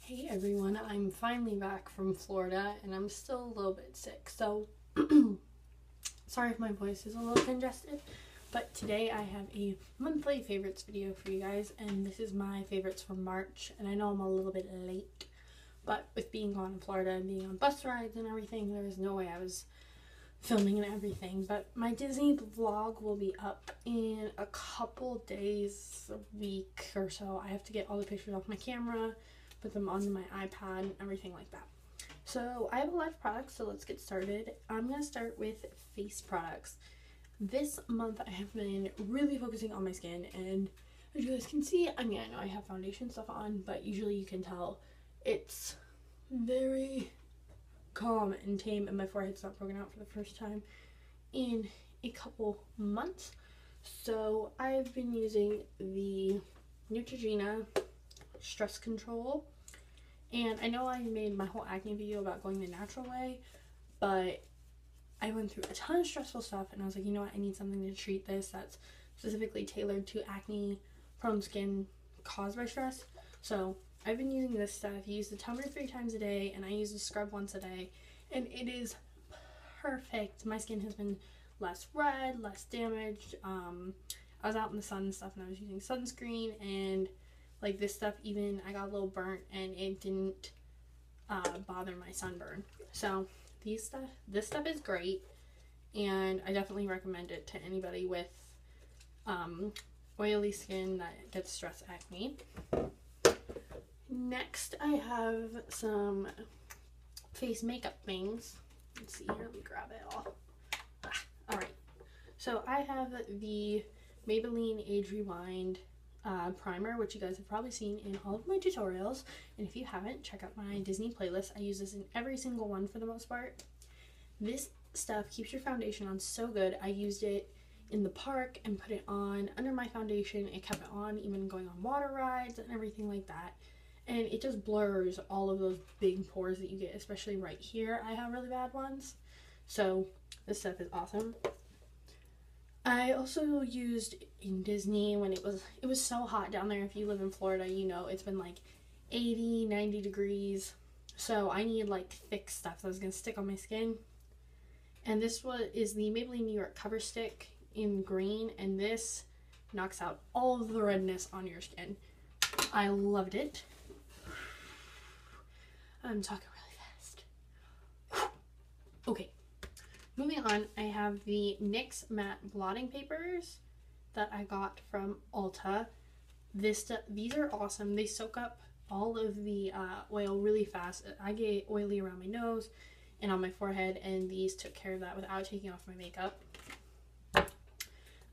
Hey everyone, I'm finally back from Florida and I'm still a little bit sick, so sorry if my voice is a little congested, but today I have a monthly favorites video for you guys, and this is my favorites for March. And I know I'm a little bit late, but with being gone in Florida and being on bus rides and everything, there was no way I was filming and everything. But my Disney vlog will be up in a couple days, a week or so. I have to get all the pictures off my camera, put them onto my iPad and everything like that. So I have a lot of products, so let's get started. I'm going to start with face products. This month I have been really focusing on my skin, and as you guys can see, I know I have foundation stuff on, but usually you can tell it's very calm and tame, and my forehead's not broken out for the first time in a couple months. So I've been using the Neutrogena Stress Control. And I know I made my whole acne video about going the natural way, but I went through a ton of stressful stuff and I was like, you know what, I need something to treat this that's specifically tailored to acne prone skin caused by stress. So I've been using this stuff. I use the toner 3 times a day and I use the scrub once a day, and it is perfect. My skin has been less red, less damaged. I was out in the sun and stuff and I was using sunscreen, and like this stuff, even I got a little burnt and it didn't bother my sunburn. So this stuff is great, and I definitely recommend it to anybody with oily skin that gets stress acne. Next I have some face makeup things. Let's see here, let me grab it all. Alright, so I have the Maybelline Age Rewind primer, which you guys have probably seen in all of my tutorials, and if you haven't, check out my Disney playlist. I use this in every single one for the most part. This stuff keeps your foundation on so good. I used it in the park and put it on under my foundation. It kept it on even going on water rides and everything like that, and it just blurs all of those big pores that you get, especially right here. I have really bad ones, so this stuff is awesome. I also used in Disney when it was so hot down there. If you live in Florida, you know it's been like 80, 90 degrees. So I need like thick stuff that was going to stick on my skin. And this is the Maybelline New York Cover Stick in green, and this knocks out all of the redness on your skin. I loved it. I'm talking really fast. Okay. Moving on, I have the NYX Matte Blotting Papers that I got from Ulta. These are awesome. They soak up all of the oil really fast. I get oily around my nose and on my forehead, and these took care of that without taking off my makeup. I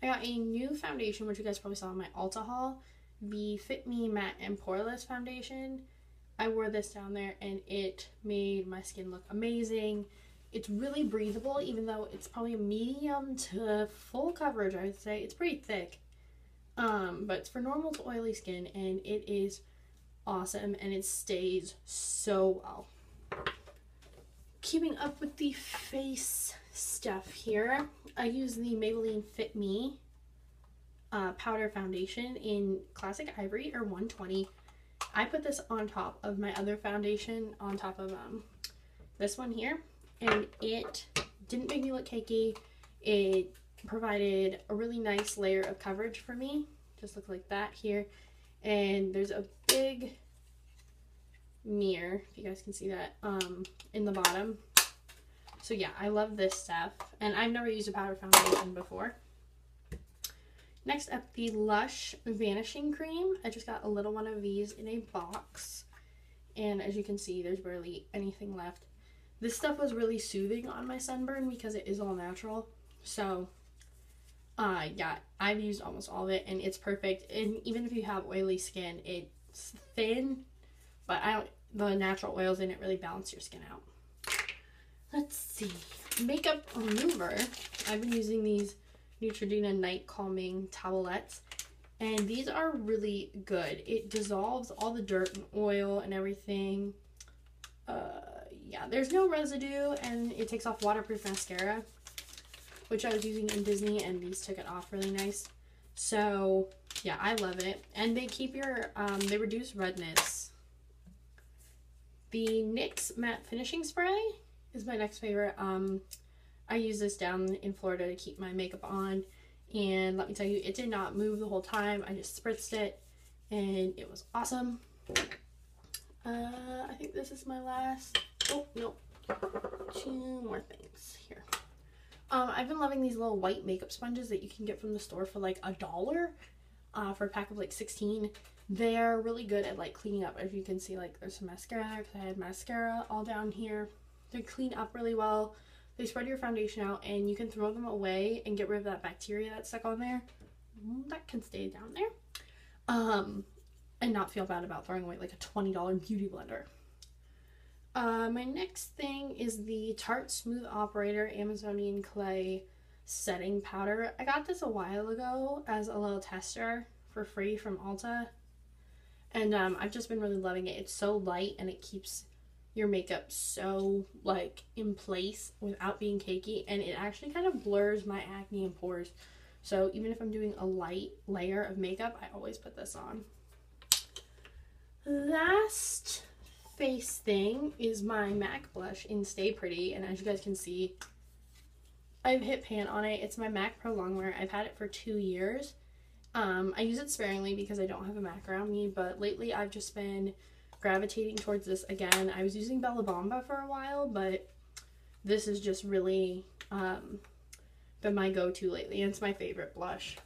got a new foundation, which you guys probably saw in my Ulta haul, the Fit Me Matte and Poreless foundation. I wore this down there and it made my skin look amazing. It's really breathable, even though it's probably a medium to full coverage, I would say. It's pretty thick, but it's for normal to oily skin, and it is awesome, and it stays so well. Keeping up with the face stuff here, I use the Maybelline Fit Me powder foundation in Classic Ivory, or 120. I put this on top of my other foundation, on top of this one here. And it didn't make me look cakey. It provided a really nice layer of coverage for me. Just looks like that here. And there's a big mirror, if you guys can see that, in the bottom. So yeah, I love this stuff. And I've never used a powder foundation before. Next up, the Lush Vanishing Cream. I just got a little one of these in a box. And as you can see, there's barely anything left. This stuff was really soothing on my sunburn because it is all natural. So, yeah, I've used almost all of it and it's perfect. And even if you have oily skin, it's thin, but the natural oils in it really balance your skin out. Let's see. Makeup remover. I've been using these Neutrogena Night Calming Towelettes, and these are really good. It dissolves all the dirt and oil and everything. Yeah, there's no residue, and it takes off waterproof mascara, which I was using in Disney, and these took it off really nice. So yeah, I love it. And they keep your they reduce redness. The NYX Matte Finishing Spray is my next favorite. I use this down in Florida to keep my makeup on, and let me tell you, it did not move the whole time. I just spritzed it and it was awesome. I think this is my last, oh no, 2 more things here. I've been loving these little white makeup sponges that you can get from the store for like $1 for a pack of like 16. They're really good at like cleaning up. As you can see, like there's some mascara because I had mascara all down here. They clean up really well. They spread your foundation out and you can throw them away and get rid of that bacteria that's stuck on there. That can stay down there. And not feel bad about throwing away like a $20 beauty blender. My next thing is the Tarte Smooth Operator Amazonian Clay Setting Powder. I got this a while ago as a little tester for free from Ulta. And I've just been really loving it. It's so light and it keeps your makeup so like in place without being cakey. And it actually kind of blurs my acne and pores. So even if I'm doing a light layer of makeup, I always put this on. Last face thing is my MAC blush in Stay Pretty, and as you guys can see, I've hit pan on it. It's my MAC Pro Longwear. I've had it for 2 years. I use it sparingly because I don't have a MAC around me, but lately I've just been gravitating towards this again. I was using Bella Bomba for a while, but this is just really been my go-to lately, and it's my favorite blush.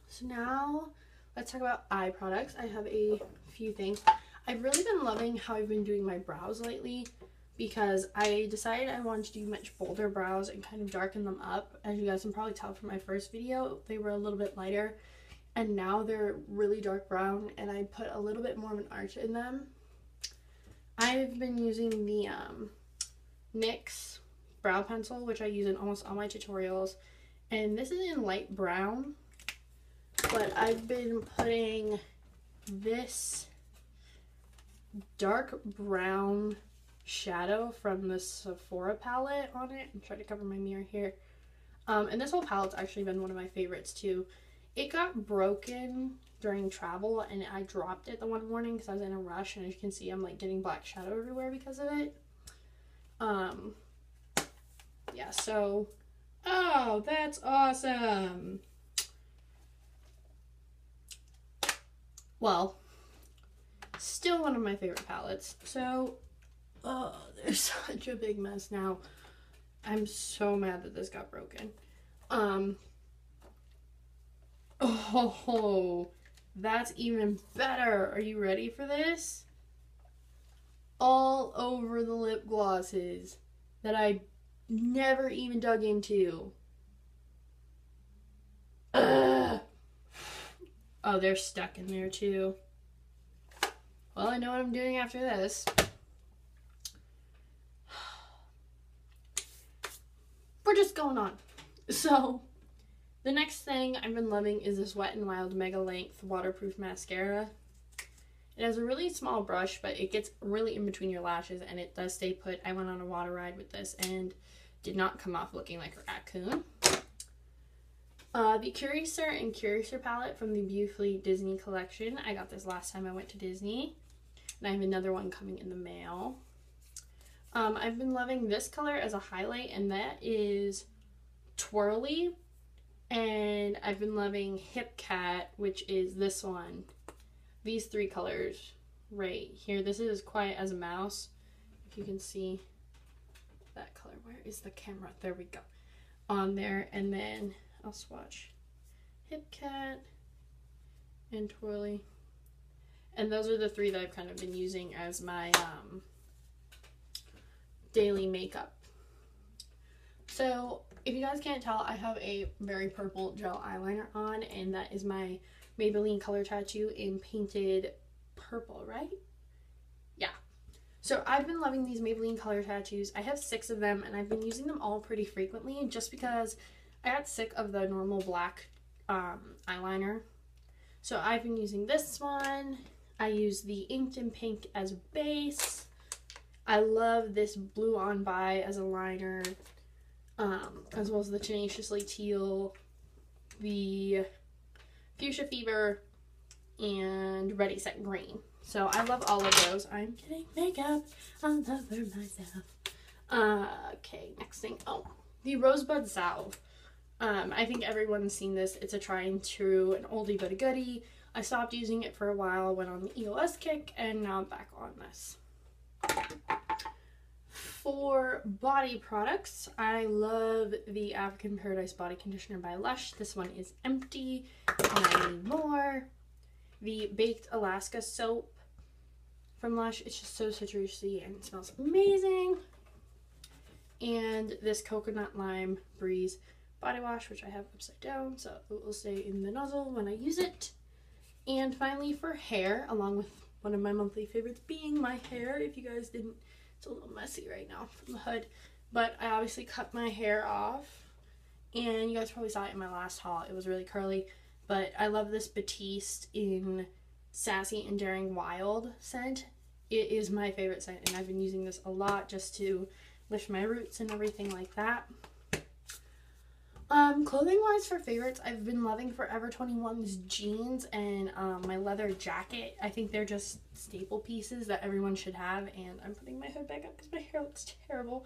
So now let's talk about eye products. I have a few things. I've really been loving how I've been doing my brows lately because I decided I wanted to do much bolder brows and kind of darken them up. As you guys can probably tell from my first video, they were a little bit lighter and now they're really dark brown and I put a little bit more of an arch in them. I've been using the NYX brow pencil, which I use in almost all my tutorials, and this is in light brown, but I've been putting this dark brown shadow from the Sephora palette on it. I'm trying to cover my mirror here. And this whole palette's actually been one of my favorites too. It got broken during travel and I dropped it the one morning because I was in a rush, and as you can see, I'm like getting black shadow everywhere because of it. Yeah, so, oh, that's awesome. Well, still one of my favorite palettes. So, oh, there's such a big mess now. I'm so mad that this got broken. Oh, that's even better. Are you ready for this? All over the lip glosses that I never even dug into. Ugh. Oh, they're stuck in there too. Well, I know what I'm doing after this. We're just going on. So, the next thing I've been loving is this Wet n Wild Mega Length Waterproof Mascara. It has a really small brush, but it gets really in between your lashes and it does stay put. I went on a water ride with this and did not come off looking like a raccoon. The Curator and Curator palette from the Beautifully Disney collection. I got this last time I went to Disney. And I have another one coming in the mail. I've been loving this color as a highlight, and that is Twirly. And I've been loving Hip Cat, which is this one. These 3 colors right here. This is Quiet as a Mouse. If you can see that color. Where is the camera? There we go. On there. And then I'll swatch Hip Cat and Twirly. And those are the 3 that I've kind of been using as my daily makeup. So, if you guys can't tell, I have a very purple gel eyeliner on, and that is my Maybelline Color Tattoo in Painted Purple, right? Yeah. So, I've been loving these Maybelline Color Tattoos. I have 6 of them, and I've been using them all pretty frequently, just because I got sick of the normal black eyeliner. So, I've been using this one. I use the Inked in Pink as base. I love this Blue On By as a liner, as well as the Tenaciously Teal, the Fuchsia Fever, and Ready Set Green. So I love all of those. I'm getting makeup all over myself. Okay, next thing. Oh, the Bud Salve. I think everyone's seen this. It's a try and true, an oldie but a goodie. I stopped using it for a while, went on the EOS kick, and now I'm back on this. For body products, I love the African Paradise Body Conditioner by Lush. This one is empty, and I need more. The Baked Alaska Soap from Lush. It's just so citrusy and it smells amazing. And this Coconut Lime Breeze body wash, which I have upside down, so it will stay in the nozzle when I use it. And finally, for hair, along with one of my monthly favorites being my hair. If you guys didn't, it's a little messy right now from the hood, but I obviously cut my hair off, and you guys probably saw it in my last haul. It was really curly, but I love this Batiste in Sassy and Daring Wild scent. It is my favorite scent, and I've been using this a lot just to lift my roots and everything like that. Clothing wise for favorites, I've been loving Forever 21's jeans and my leather jacket. I think they're just staple pieces that everyone should have, and I'm putting my hood back up because my hair looks terrible.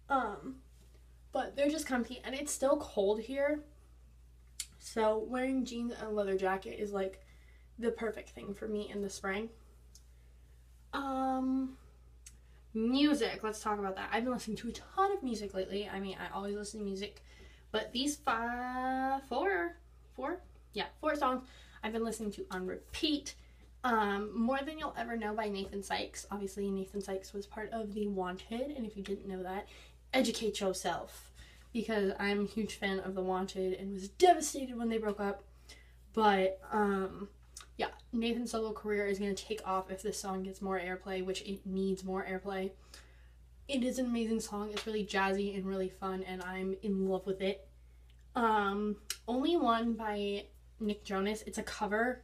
But they're just comfy, and it's still cold here, so wearing jeans and a leather jacket is like the perfect thing for me in the spring. Music, let's talk about that. I've been listening to a ton of music lately. I mean, I always listen to music, but these four songs I've been listening to on repeat. More Than You'll Ever Know by Nathan Sykes. Obviously, Nathan Sykes was part of The Wanted, and if you didn't know that, educate yourself, because I'm a huge fan of The Wanted and was devastated when they broke up. But yeah, Nathan's solo career is going to take off if this song gets more airplay, which it needs more airplay. It is an amazing song. It's really jazzy and really fun, and I'm in love with it. Only One by Nick Jonas. It's a cover.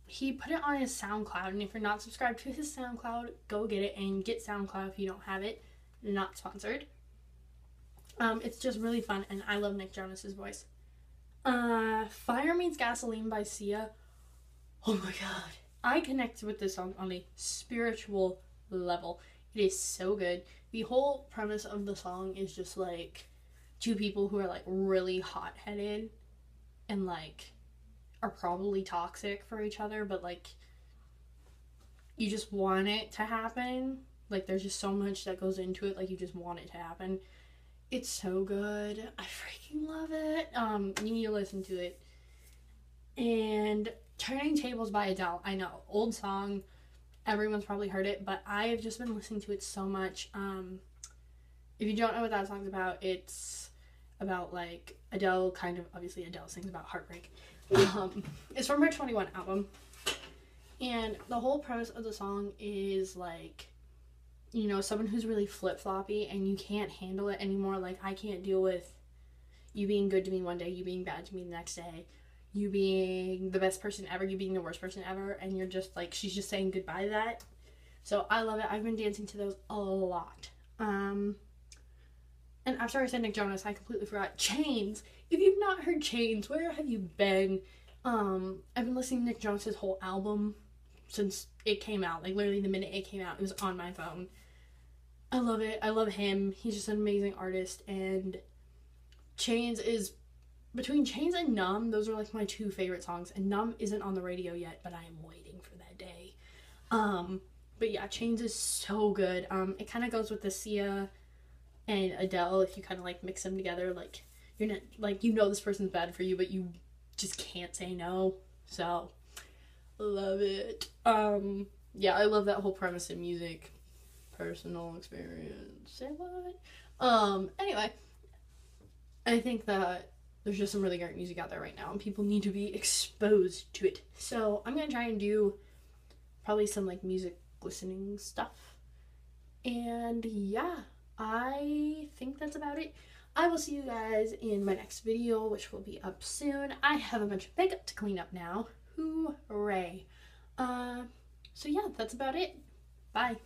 He put it on his SoundCloud, and if you're not subscribed to his SoundCloud, go get it, and get SoundCloud if you don't have it. Not sponsored. It's just really fun, and I love Nick Jonas's voice. Fire Means Gasoline by Sia. Oh my god. I connected with this song on a spiritual level. It is so good. The whole premise of the song is just like two people who are like really hot-headed and like are probably toxic for each other, but like you just want it to happen. Like there's just so much that goes into it, like you just want it to happen. It's so good. I freaking love it. You need to listen to it. And Turning Tables by Adele. I know, old song. Everyone's probably heard it, but I have just been listening to it so much. If you don't know what that song's about, it's about like Adele, kind of, obviously Adele sings about heartbreak. It's from her 21 album. And the whole premise of the song is like, you know, someone who's really flip-floppy and you can't handle it anymore. Like, I can't deal with you being good to me one day, you being bad to me the next day, you being the best person ever, you being the worst person ever, and you're just like, she's just saying goodbye to that. So I love it. I've been dancing to those a lot. And after I said Nick Jonas, I completely forgot Chains. If you've not heard Chains, where have you been? I've been listening to Nick Jonas' whole album since it came out. Like, literally the minute it came out, it was on my phone. I love it. I love him. He's just an amazing artist. And Chains is, between Chains and Numb, those are like my two favorite songs. And Numb isn't on the radio yet, but I am waiting for that day. But yeah, Chains is so good. It kind of goes with the Sia and Adele, if you kind of like mix them together. Like, you're not, like, you know this person's bad for you, but you just can't say no. So, love it. Yeah, I love that whole premise of music. Personal experience. Say what? Anyway, I think that there's just some really great music out there right now, and people need to be exposed to it. So I'm gonna try and do probably some like music listening stuff. And yeah, I think that's about it. I will see you guys in my next video, which will be up soon. I have a bunch of makeup to clean up now. Hooray. So yeah, that's about it. Bye.